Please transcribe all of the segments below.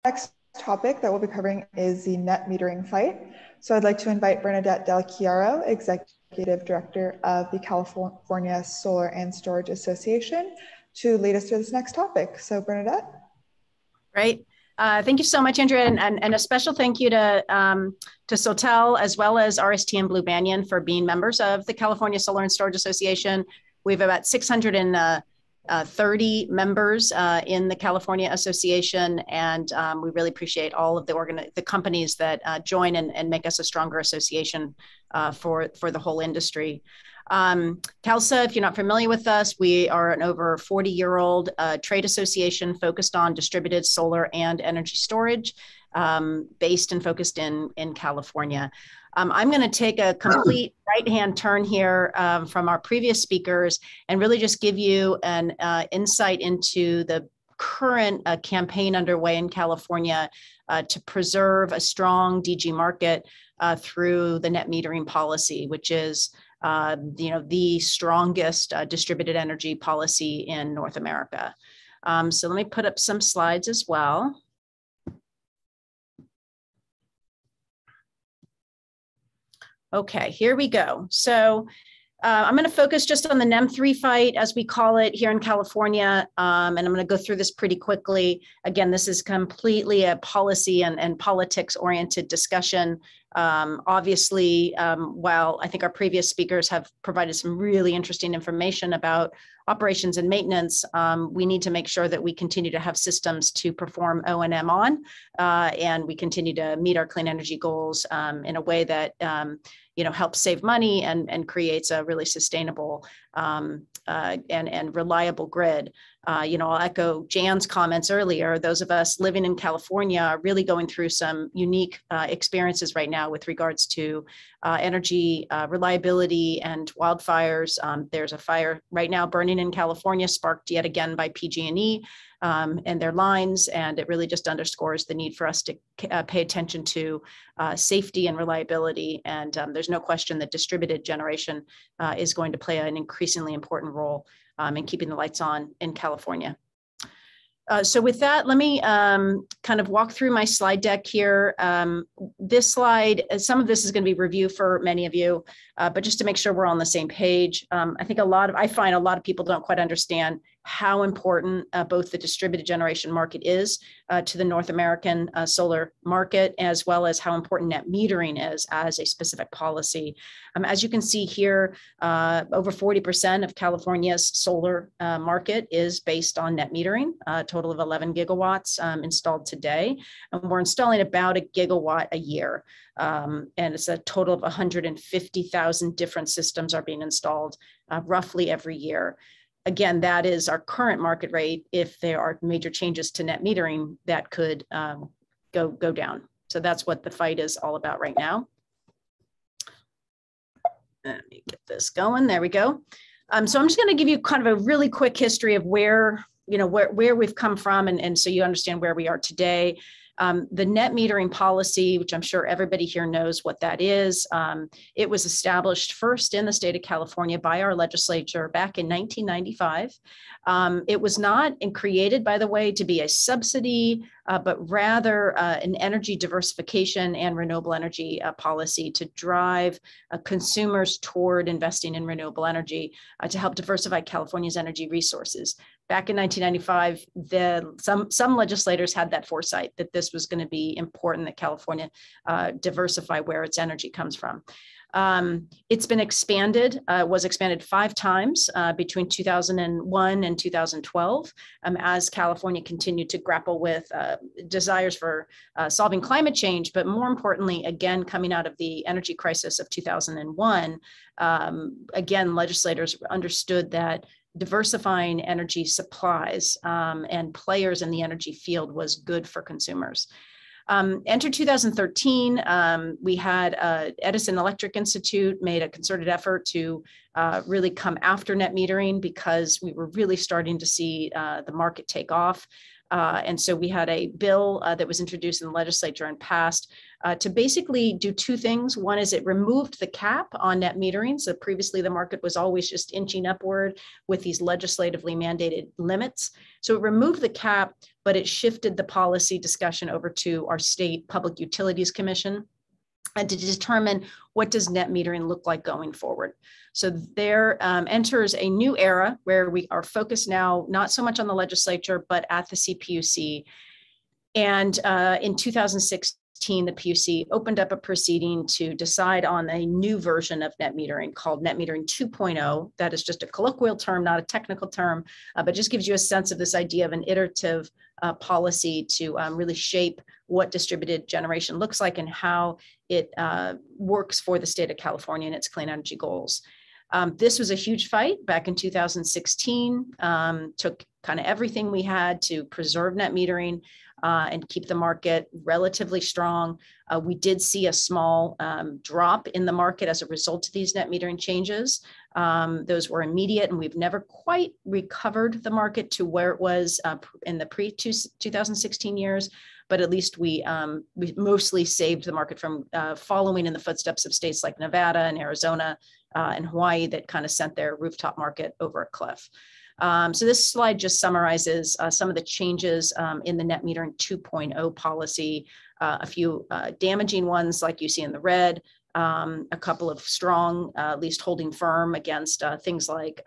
next topic that we'll be covering is the net metering fight. So I'd like to invite Bernadette Del Chiaro, Executive Director of the California Solar and Storage Association, to lead us through this next topic. So Bernadette. Great. Thank you so much, Andrea, and a special thank you to Soltell as well as RST and Blu Banyan for being members of the California Solar and Storage Association. We have about 630 members in the California Association, and we really appreciate all of the companies that join and make us a stronger association for the whole industry. CALSSA, if you're not familiar with us, we are an over 40-year-old trade association focused on distributed solar and energy storage, based and focused in California. I'm going to take a complete right-hand turn here from our previous speakers and really just give you an insight into the current campaign underway in California to preserve a strong DG market through the net metering policy, which is the strongest distributed energy policy in North America. So let me put up some slides as well. Okay, here we go. So I'm going to focus just on the NEM3 fight, as we call it here in California, and I'm going to go through this pretty quickly. Again, this is completely a policy and politics-oriented discussion. Obviously, while I think our previous speakers have provided some really interesting information about operations and maintenance, we need to make sure that we continue to have systems to perform O&M on, and we continue to meet our clean energy goals in a way that helps save money and creates a really sustainable and reliable grid. I'll echo Jan's comments earlier. Those of us living in California are really going through some unique experiences right now with regards to energy reliability and wildfires. There's a fire right now burning in California, sparked yet again by PG&E and their lines, and it really just underscores the need for us to pay attention to safety and reliability. And there's no question that distributed generation is going to play an increasingly important role in keeping the lights on in California. So with that, let me kind of walk through my slide deck here. This slide, some of this is going to be review for many of you, but just to make sure we're on the same page. I find a lot of people don't quite understand how important both the distributed generation market is to the North American solar market, as well as how important net metering is as a specific policy. As you can see here, over 40% of California's solar market is based on net metering, a total of 11 gigawatts installed today. And we're installing about a gigawatt a year. And it's a total of 150,000 different systems are being installed roughly every year. Again, that is our current market rate. If there are major changes to net metering, that could go down. So that's what the fight is all about right now. Let me get this going. There we go. So I'm just going to give you kind of a really quick history of where we've come from, and so you understand where we are today. The net metering policy, which I'm sure everybody here knows what that is, it was established first in the state of California by our legislature back in 1995. It was not created, by the way, to be a subsidy, but rather an energy diversification and renewable energy policy to drive consumers toward investing in renewable energy to help diversify California's energy resources. Back in 1995, some legislators had that foresight that this was going to be important, that California diversify where its energy comes from. It's been expanded, was expanded 5 times between 2001 and 2012 as California continued to grapple with desires for solving climate change, but more importantly, again, coming out of the energy crisis of 2001, again, legislators understood that diversifying energy supplies and players in the energy field was good for consumers. Enter 2013, we had Edison Electric Institute made a concerted effort to really come after net metering because we were really starting to see the market take off. And so we had a bill that was introduced in the legislature and passed to basically do two things. One is it removed the cap on net metering. So previously the market was always just inching upward with these legislatively mandated limits. So it removed the cap, but it shifted the policy discussion over to our state Public Utilities Commission and to determine what does net metering look like going forward. So there enters a new era where we are focused now, not so much on the legislature, but at the CPUC. And in 2016, the PUC opened up a proceeding to decide on a new version of net metering called Net Metering 2.0. That is just a colloquial term, not a technical term, but just gives you a sense of this idea of an iterative policy to really shape what distributed generation looks like and how it works for the state of California and its clean energy goals. This was a huge fight back in 2016, took kind of everything we had to preserve net metering and keep the market relatively strong. We did see a small drop in the market as a result of these net metering changes. Those were immediate, and we've never quite recovered the market to where it was in the pre-2016 years, but at least we mostly saved the market from following in the footsteps of states like Nevada and Arizona and Hawaii that kind of sent their rooftop market over a cliff. So this slide just summarizes some of the changes in the Net Metering 2.0 policy, a few damaging ones like you see in the red, a couple of strong, at least holding firm against things like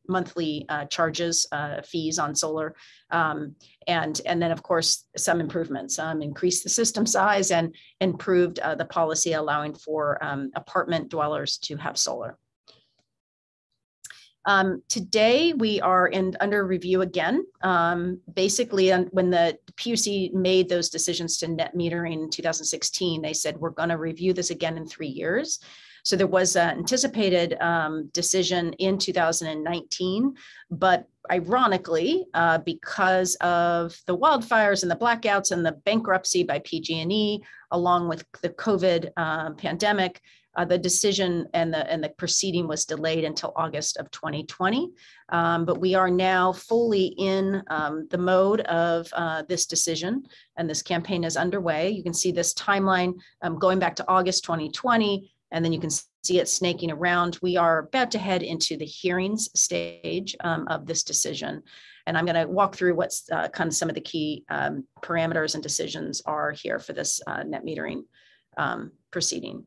monthly charges, fees on solar, and then of course some improvements, increased the system size and improved the policy allowing for apartment dwellers to have solar. Today we are under review again. Basically, when the PUC made those decisions to net metering in 2016, they said, we're going to review this again in 3 years. So there was an anticipated decision in 2019, but ironically, because of the wildfires and the blackouts and the bankruptcy by PG&E, along with the COVID pandemic, the decision and the proceeding was delayed until August of 2020. But we are now fully in the mode of this decision, and this campaign is underway. You can see this timeline going back to August 2020, and then you can see it snaking around. We are about to head into the hearings stage of this decision. And I'm going to walk through what's kind of some of the key parameters and decisions are here for this net metering proceeding.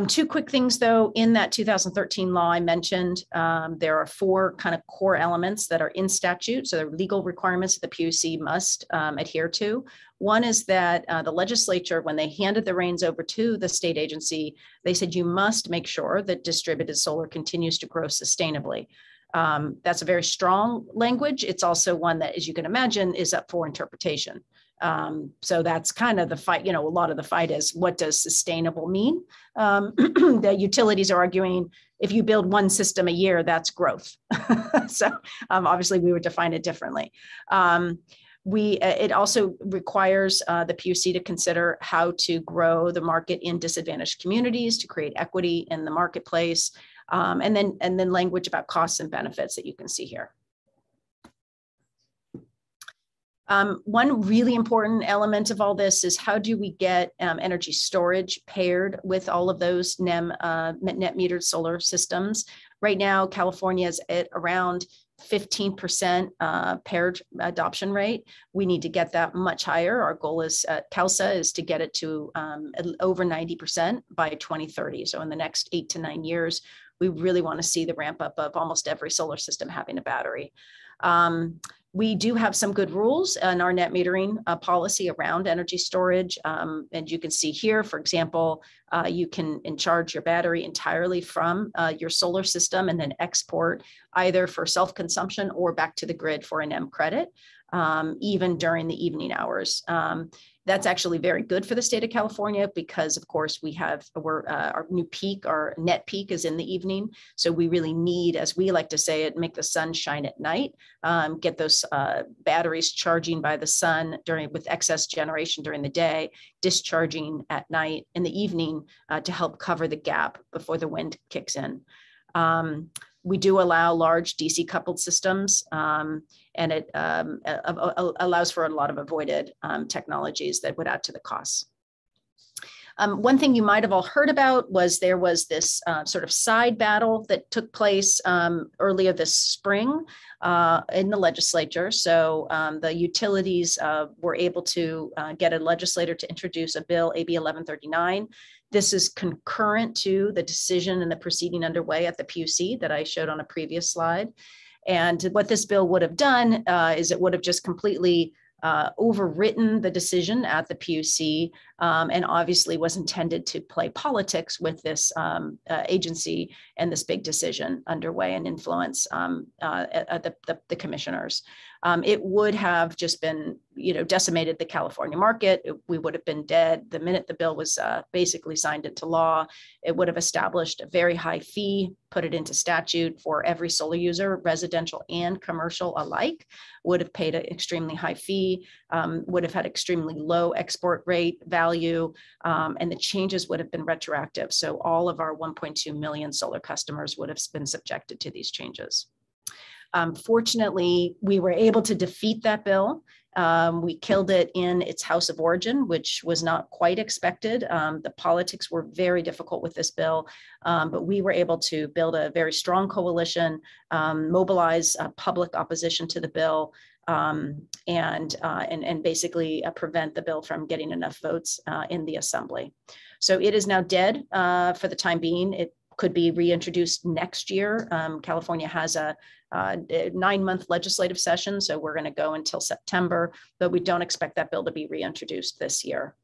Two quick things, though. In that 2013 law I mentioned, there are 4 kind of core elements that are in statute. So they're legal requirements that the PUC must adhere to. One is that the legislature, when they handed the reins over to the state agency, they said you must make sure that distributed solar continues to grow sustainably. That's a very strong language. It's also one that, as you can imagine, is up for interpretation. So that's kind of the fight, a lot of the fight is, what does sustainable mean? The utilities are arguing, if you build 1 system a year, that's growth. So obviously we would define it differently. It also requires the PUC to consider how to grow the market in disadvantaged communities to create equity in the marketplace, and then language about costs and benefits that you can see here. One really important element of all this is, how do we get energy storage paired with all of those net metered solar systems? Right now, California is at around 15% paired adoption rate. We need to get that much higher. Our goal is at CALSSA is to get it to over 90% by 2030. So in the next 8 to 9 years, we really want to see the ramp up of almost every solar system having a battery. We do have some good rules in our net metering policy around energy storage. And you can see here, for example, you can charge your battery entirely from your solar system and then export either for self-consumption or back to the grid for an M credit, even during the evening hours. That's actually very good for the state of California because, of course, our new peak, our net peak is in the evening. So we really need, as we like to say it, make the sun shine at night, get those batteries charging by the sun with excess generation during the day, discharging at night in the evening to help cover the gap before the wind kicks in. We do allow large DC coupled systems, and it allows for a lot of avoided technologies that would add to the costs. One thing you might have all heard about was there was this sort of side battle that took place earlier this spring in the legislature. So the utilities were able to get a legislator to introduce a bill, AB 1139. This is concurrent to the decision and the proceeding underway at the PUC that I showed on a previous slide. And what this bill would have done is it would have just completely overwritten the decision at the PUC, and obviously was intended to play politics with this agency and this big decision underway and influence the commissioners. It would have just been, decimated the California market. We would have been dead the minute the bill was basically signed into law. It would have established a very high fee, put it into statute for every solar user, residential and commercial alike, would have paid an extremely high fee, would have had extremely low export rate value, and the changes would have been retroactive. So all of our 1.2 million solar customers would have been subjected to these changes. Fortunately, we were able to defeat that bill. We killed it in its house of origin, which was not quite expected. The politics were very difficult with this bill, but we were able to build a very strong coalition, mobilize public opposition to the bill, and basically prevent the bill from getting enough votes in the assembly. So it is now dead for the time being. It could be reintroduced next year. California has a 9-month legislative session, so we're going to go until September, but we don't expect that bill to be reintroduced this year.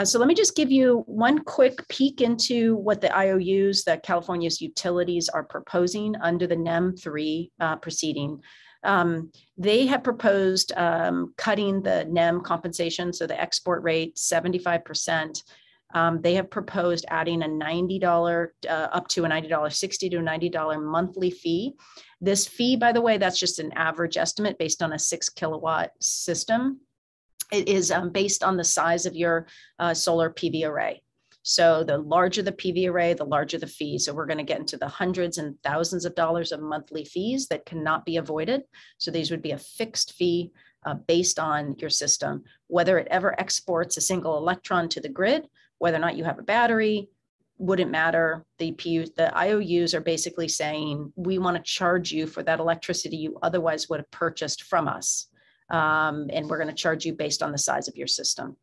So let me just give you one quick peek into what the IOUs that California's utilities are proposing under the NEM 3 proceeding. They have proposed cutting the NEM compensation, so the export rate, 75%. They have proposed adding a $90 up to a $90, $60 to $90 monthly fee. This fee, by the way, that's just an average estimate based on a 6 kilowatt system. It is based on the size of your solar PV array. So the larger the PV array, the larger the fee. So we're going to get into the hundreds and thousands of dollars of monthly fees that cannot be avoided. So these would be a fixed fee based on your system, whether it ever exports a single electron to the grid, whether or not you have a battery, wouldn't matter. The IOUs are basically saying, we want to charge you for that electricity you otherwise would have purchased from us. And we're going to charge you based on the size of your system.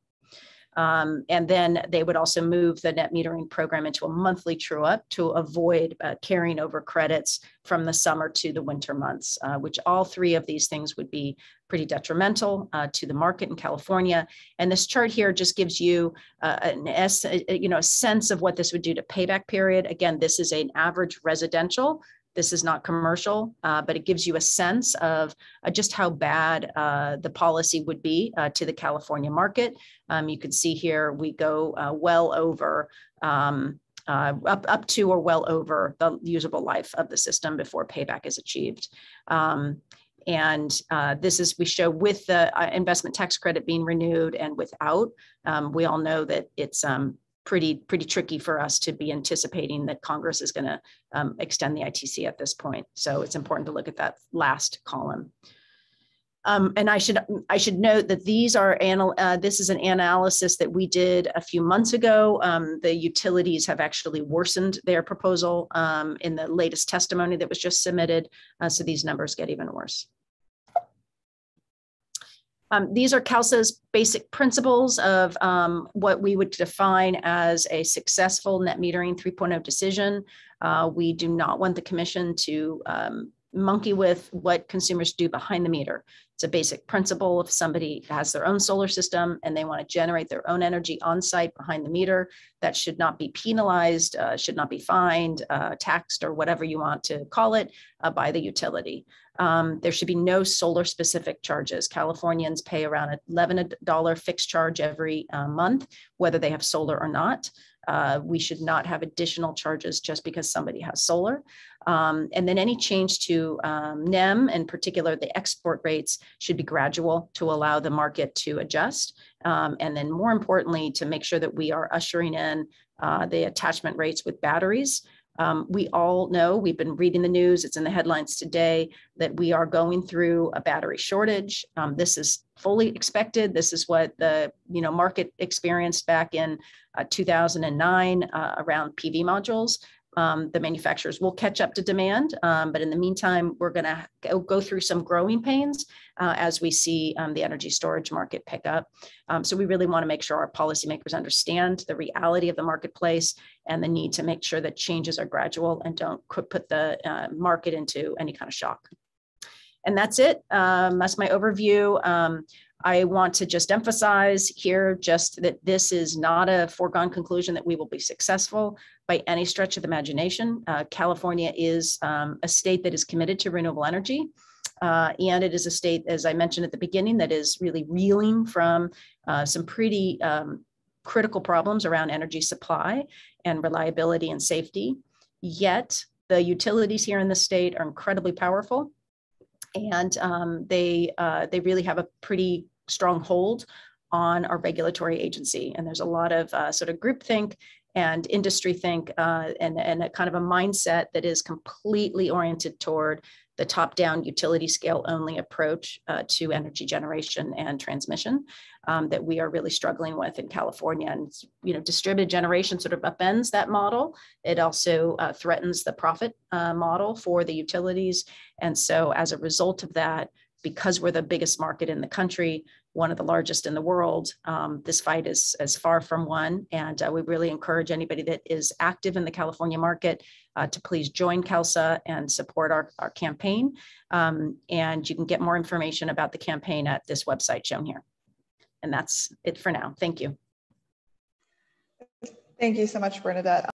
And then they would also move the net metering program into a monthly true up to avoid carrying over credits from the summer to the winter months, which all three of these things would be pretty detrimental to the market in California. And this chart here just gives you a sense of what this would do to payback period. Again, this is an average residential. This is not commercial, but it gives you a sense of just how bad the policy would be to the California market. You can see here we go well over, up to or well over the usable life of the system before payback is achieved. This is, we show with the investment tax credit being renewed and without. We all know that it's pretty tricky for us to be anticipating that Congress is going to extend the ITC at this point. So it's important to look at that last column. And I should note that these are this is an analysis that we did a few months ago. The utilities have actually worsened their proposal in the latest testimony that was just submitted. So these numbers get even worse. These are CALSSA's basic principles of what we would define as a successful net metering 3.0 decision. We do not want the commission to monkey with what consumers do behind the meter. It's a basic principle. If somebody has their own solar system and they want to generate their own energy on site behind the meter, that should not be penalized, should not be fined, taxed, or whatever you want to call it by the utility. There should be no solar specific charges. Californians pay around $11 fixed charge every month, whether they have solar or not. We should not have additional charges just because somebody has solar. And then any change to NEM, in particular the export rates, should be gradual to allow the market to adjust. And then more importantly, to make sure that we are ushering in the attachment rates with batteries. We all know, we've been reading the news, it's in the headlines today, that we are going through a battery shortage. This is fully expected. This is what the market experienced back in 2009 around PV modules. The manufacturers will catch up to demand, but in the meantime, we're going to go through some growing pains as we see the energy storage market pick up. So we really want to make sure our policymakers understand the reality of the marketplace and the need to make sure that changes are gradual and don't put the market into any kind of shock. And that's it. That's my overview. I want to just emphasize here just that this is not a foregone conclusion that we will be successful by any stretch of the imagination. California is a state that is committed to renewable energy. And it is a state, as I mentioned at the beginning, that is really reeling from some pretty critical problems around energy supply and reliability and safety. Yet the utilities here in the state are incredibly powerful, and they really have a pretty strong hold on our regulatory agency. And there's a lot of sort of groupthink and industry think and a kind of a mindset that is completely oriented toward the top-down utility scale only approach to energy generation and transmission that we are really struggling with in California. And distributed generation sort of upends that model. It also threatens the profit model for the utilities. And so as a result of that, because we're the biggest market in the country, one of the largest in the world, this fight is far from won. And we really encourage anybody that is active in the California market to please join CALSSA and support our campaign. And you can get more information about the campaign at this website shown here. And that's it for now. Thank you. Thank you so much, Bernadette.